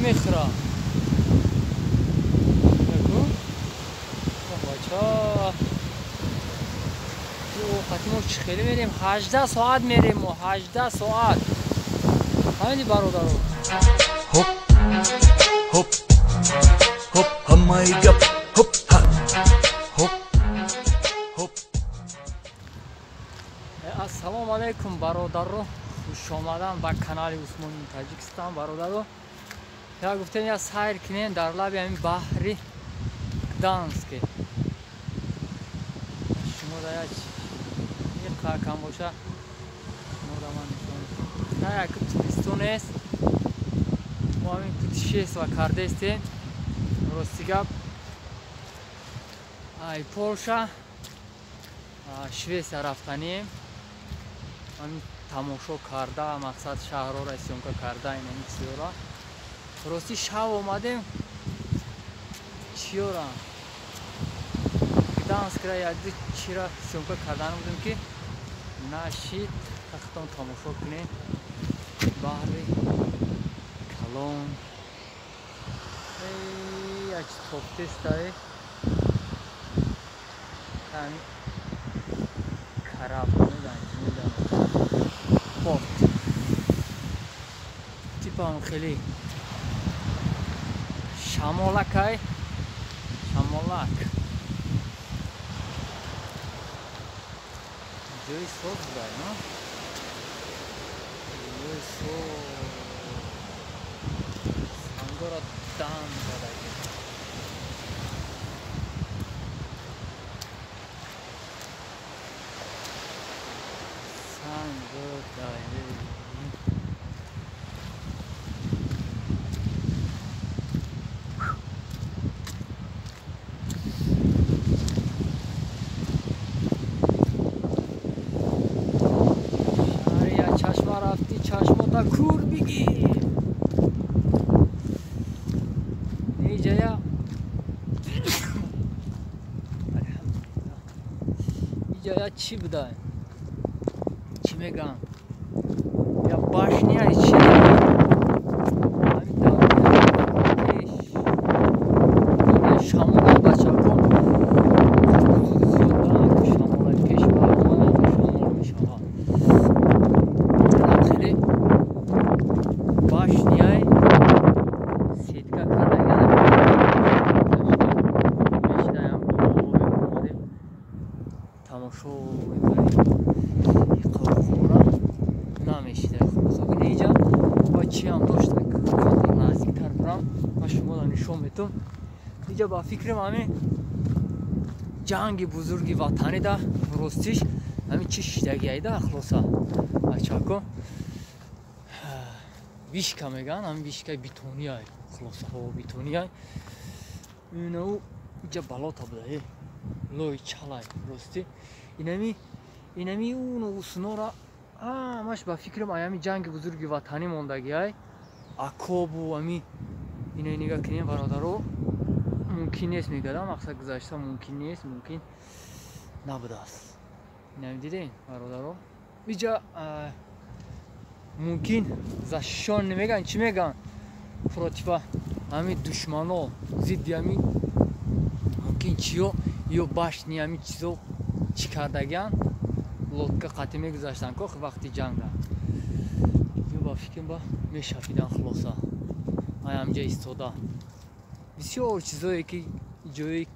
نمیخوره. بگو بچه وقتی ما خیلی میریم 18 ساعت میریم و 18 ساعت همینی برادرو هوب هوب هوب همای گپ هوب ها هوب هوب. السلام علیکم برادرو، خوش آمدن به کانال عثمانی تاجیکستان برادرو. یا گفتیم یا سیر کنیم در لب همین بحر گدانسک. شما در یک کارکم باشه شما در من نشون تا یک توریستون است. ما همین پوتیشیست و کرده استیم راستی گپ ای پولشا شویسیا رفتنیم. همین تماشا کرده مقصد شهر را سیونکا کرده این چیزا را راستی شب اومدیم چیو را گدانسک را یک دو چی را سیونکا کردن بودیم که نشید تختان تماشا کنیم بحر کلون. یک توپتست داره همین کراب میدن پورت تیپ هم خیلی شمالک های شمالک جای سوز داره نه جای سوز سنگارا دام داره سنگارا داره چشماتا کور بگیر اینجا اینجا چی بوده چی میگم یا باشنیه چی همین دارم شمال بچه کن زیاد شمال پیش باید شمال میشه تماشا نمیشه. خب اینجا با چی هم داشته نزدیکتر برم و شما را نشون میدم. اینجا با فکرم همین جنگ بزرگی وطنی ده راستیش همین چی شدگی ده خلاصا بچه کن ویشکا میگن همین ویشکای بیتونی های خلاصا ها بیتونی های اینو اینجا بلاتا بوده لوی چالای راستی اینمی اون اسنا را همش با فکرم ایامی جنگ بزرگی وطنی موندگی های اکوب و امی اینو نگاه کنیم برادرو ممکن نیست میگردم مقصد گذاشته ممکن نیست ممکن نبوده است. اینمی دیدین برادرو اینجا ممکن زشان نمیگن چی میگن پروتیفا همین دشمنو زیدی همین ممکن چیو یا باشنی همین چیزو چی کردگن لودکا قطعی میگذاشتن که وقتی جنگ را یا با فکرم با میشافیدن خلاصا همجا ایستاده بسیار چیزایی که جایی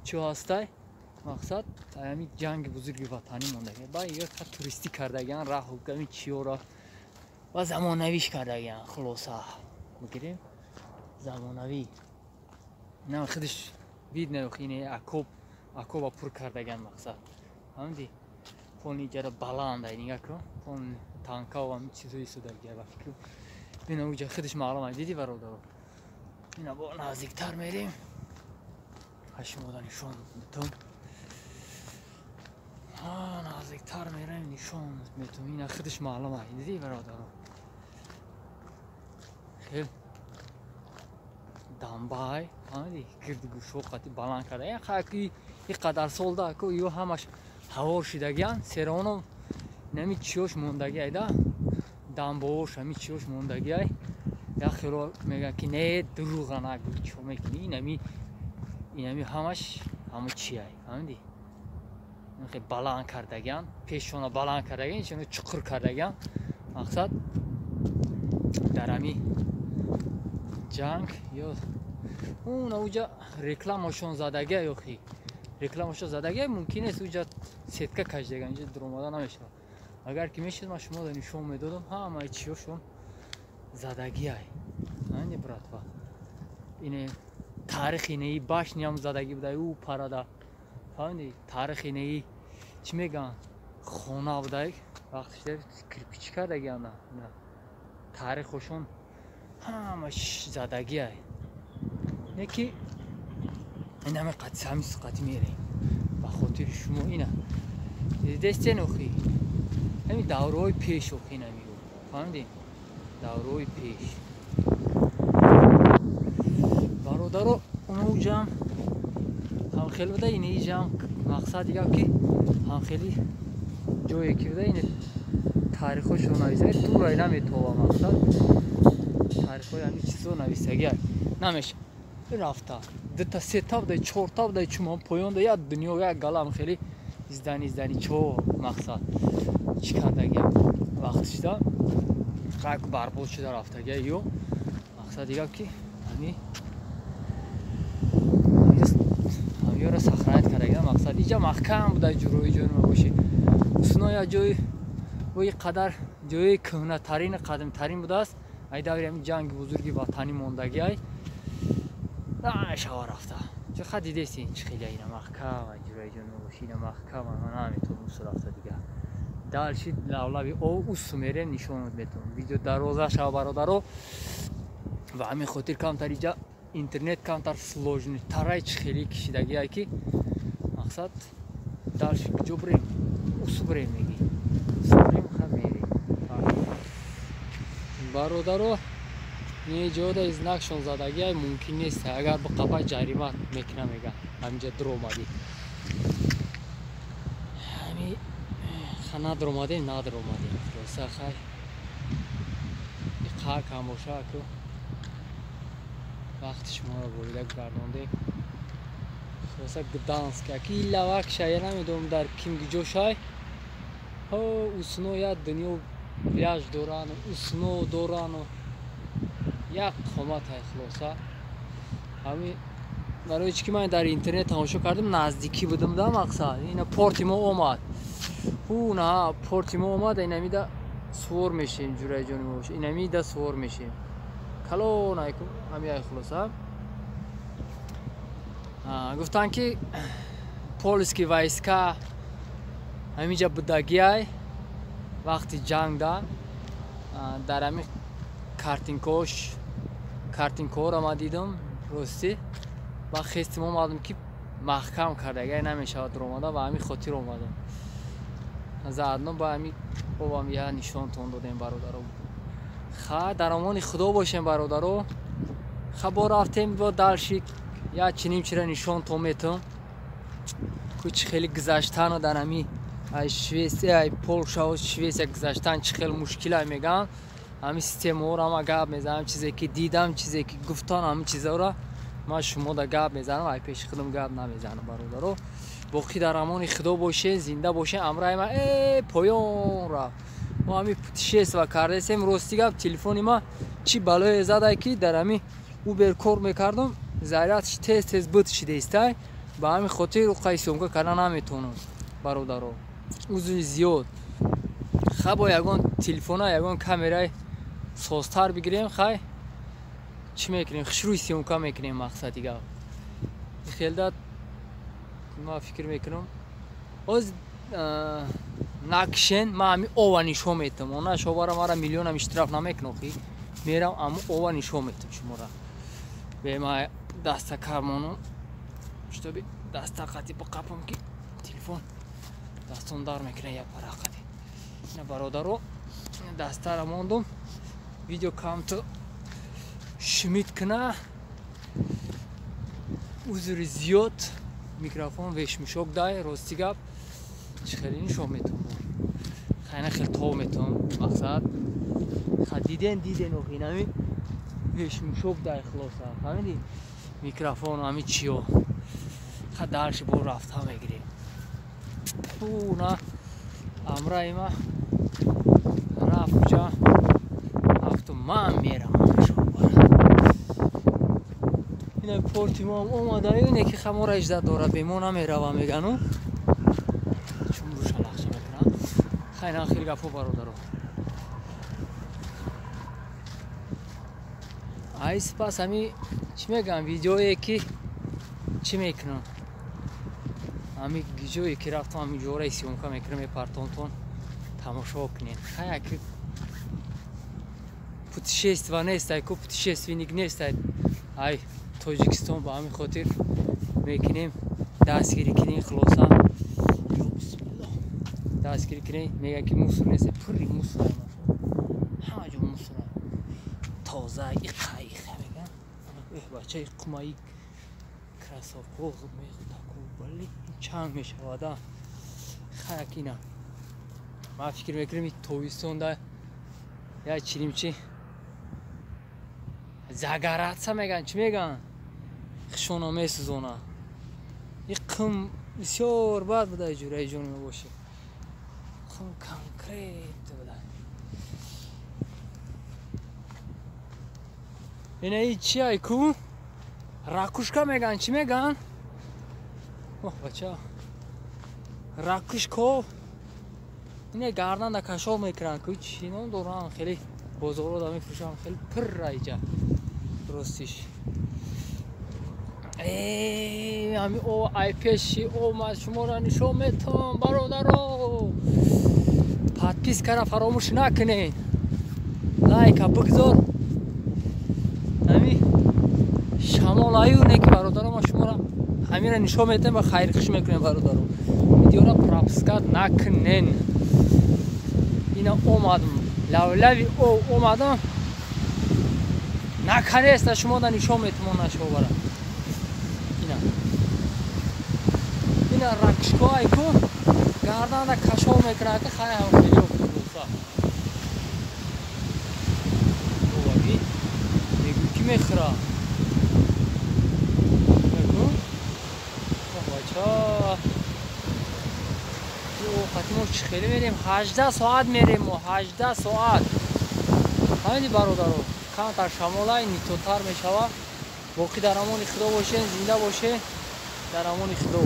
چه هسته مقصد همین جنگ بزرگی وطنی مونده با یک توریستی کردگن راه همین چیو را و زمانویش کردگن خلاصا بگیریم زمانوی نه خودش بید نوخینه اکوب پر کردگن مقصد همدی پون اینجا بلند های نگاه کن پون تانکا و همین چیزایی سوده گیه با فکر این اونجا خودش معلوم دیدی برادرو. اینا با نزدیکتر میریم شما دا نشون میتون نزدیکتر میریم نشون میتون اینا خودش معلوم دیدی برادرو. خیلی دنبای همدی گردگوشو قطعی بلند کرده این خاکی یک قدر سالده که یو همش هوار شدگیان سرانو نمی چیوش موندگی ایده دنباوش همی چیوش موندگی ای یا خیلی میگن که نه دروغ نگو چه میکنی اینمی همش همه چیه همین خیلی بالان کردگان پیشونا بالان کردگان چون چقر کردگان مقصد در همی جنگ یا اون اوجا رکلامشون زدگی یا خی رکلامشون زدگی ممکنه است اوجا سیتکه کشیدگان اینجا درآمد نمیشه اگر که میشد ما شما نشون میدادم همه چیشون زدگی ای نه براتوا اینه تاریخ اینه باش نیام زدگی بوده او پرادا فهمیدی تاریخ اینه چی میگن خونه بوده وقتش کرپیچ کردگی نه تاریخشون همش زدگی ای نه که این همه قطع همیست قطع میره با خاطر شما اینه دسته نخی همین دورهای پیش اخی نمیگو فهمیدی دورهای پیش برادرو اونو جمع هم خیلی بوده اینه جمع مقصد دیگه که هم خیلی جایی که بوده اینه تاریخشو نویسه تو رای نمیتوه مقصد تاریخای همین چیزو نویسگی نمیشه رفته دتا سه تا بوده چهار تا بوده چون پایان ده یا دنیا یک گلم خیلی ازدانی چو مقصد چی کردگی وقتش دا قاک برباد شده رفتگی یو مقصد دیگه که همی را سخرایت کردگی مقصد اینجا محکم بوده جروی جون باشی سنا یا جای وی قدر جای کهنه ترین قدم ترین بوده است ای دوری همین جنگ بزرگی وطنی موندگی ای شوا رفته چه خد دیده این چه خیلی اینا محکم جروی جون باشی اینا محکم من نمیتونم اوست رفته دیگه دالشید لولبی او اوست میره نشون میتونم ویدیو دروازه شوا برادرو و همین خاطر کمتر اینجا اینترنت کمتر سلوژنی ترای چه خیلی کشیدگی ای که مقصد دالشید جو بریم اوست بریم میگی اوست بریم خب میریم برادرو یه جوده از نقشون زدگی های ممکن نیست اگر با قبای جریمه میکنه میگه همینجا در اومدی همی خانه در اومدی نه در اومدی روسه خیلی قهر کم باشه که وقت شما رو بریده گردانده روسه گدانس که اکی لوک شاید نمیدونم در کیم گجوش های اوسنو یا دنیا ویاج دوران اوسنو دوران یک قامت های خلاصه همین برای چی که من در اینترنت تماشا کردم نزدیکی بودم در مقصد این پورتیمو اومد او نه پورتیمو اومد این همیده سور میشیم جوره جونی باشه این همیده سور میشیم کلو نایکو همین های خلاصه گفتن که پولسکی وایسکا همینجا بودگی های وقتی جنگ در همین کارتینکو را ما دیدم راستی و خیستیم اومدم که محکم کردگی نمیشه در اومده و همین خاطر اومدم زدنم با همین بابام یه نشان تون دادیم برادرو در امان خدا باشیم برادرو با رفتیم با دلشی یا چنیم چرا نشان تون میتم کچ خیلی گذشتن و در همین ای شویسه ای پولشا و شویسه گذشتن چه خیلی مشکل میگن همین سیستم ها را ما گپ میزنم چیزی که دیدم چیزی که گفتن همین چیزا را ما شما دا گپ میزنم ای پیش خودم گپ نمیزنم برادرو باقی در امان خدا باشه زنده باشه امرای ما پایان را ما همین پتشیس و کردیم راستی گپ تلفنی ما چی بلای زده که در همین اوبر کار میکردم ضریرتش تیز بود شده است با همین خاطر رو قیسم که کردن نمیتونم برادرو عضو زیاد با یگان تلفن ها یگان کامرای سازتر بگیریم خیلی چی میکنیم خشروی سیمکا میکنیم مقصد دیگه خیلی داد ما فکر میکنم از نکشن ما همی اوانیش هم میتم اونا شباره ما را میلیون هم اشتراف نمیکنم میرم اما اوانیش هم میتم شما را به ما دسته کرمانو شده دسته قطعی با قپم که تلفن دستون دار میکنه یا پراقدی نه برادرو دسته را موندم ویدیو کامتو شمید کنه عذر زیاد میکروفون ویش میشوک دای راستی گپ چه خیلی نشون میتونم خیلی خیلی تو میتونم مقصد دیدن و خینمی мушок дар хлоса фаҳмидӣ микрофон ҳами чиё дарши бо рафта мегирем на амраима рафт куҷа рафту ман меравам ина порти моам омадаи ине ки хамора ижда дорад бемо намеравам мегану чумру шалахша мекунам хайна хел гапо бародаро ай сипас ҳами чӣ мегӯям видеое ки чӣ мекунам ҳами ҷое ки рафтам ҳами ҷораи сёмка мекунам мепартонтон тамошо кунед хая ки путешествие нестай ку путешественник нестай ай тоҷикистон ба ҳамин хотир мекунем дастгирӣ кунем хулоса дастгирӣ кунем мега ки мусор нест пурри мусор ҳама ҷо мусор тоза иқаиқа мегам бачаи қумаи красовко мехутаку бали чанг мешавада хаякина ман фикр мекунем тобистонда я чиримчи загаратса меган чӣ меган хишона месӯзона и қум бисёр бад буда ҷураи ҷон мебоши қум конкрет буда инаи чи айку ракушка меган чӣ меган бача ракушко ине гарданда кашол мекунанд ку чинон дорам хеле бозорода мефурӯшам хеле пурра иҷа ростиш ҳами о айпеши омад шуморо нишон метавам бародаро подпискаро фаромӯш накунед лайка бигзор ҳами шамолаюне ки бародаро ма шуморо ҳамира нишон метавам ва хайрхуш мекунем бародаро видеоро пропускат накунен ина омадам лавлави о омадам наканеста шумода нишон метавон нашобара ина ракшкоай ку гарданда кашол мекунад ки хай ҳамхелио курса оваги мегӯ ки мехӯра мегӯ бача овқати мо чӣ хеле мерем 18 соат мерем мо 18 соат ҳамини бародаро камтар шамолай нитотар мешава боқӣ дар амони худо бошен зинда бошен дар амони худо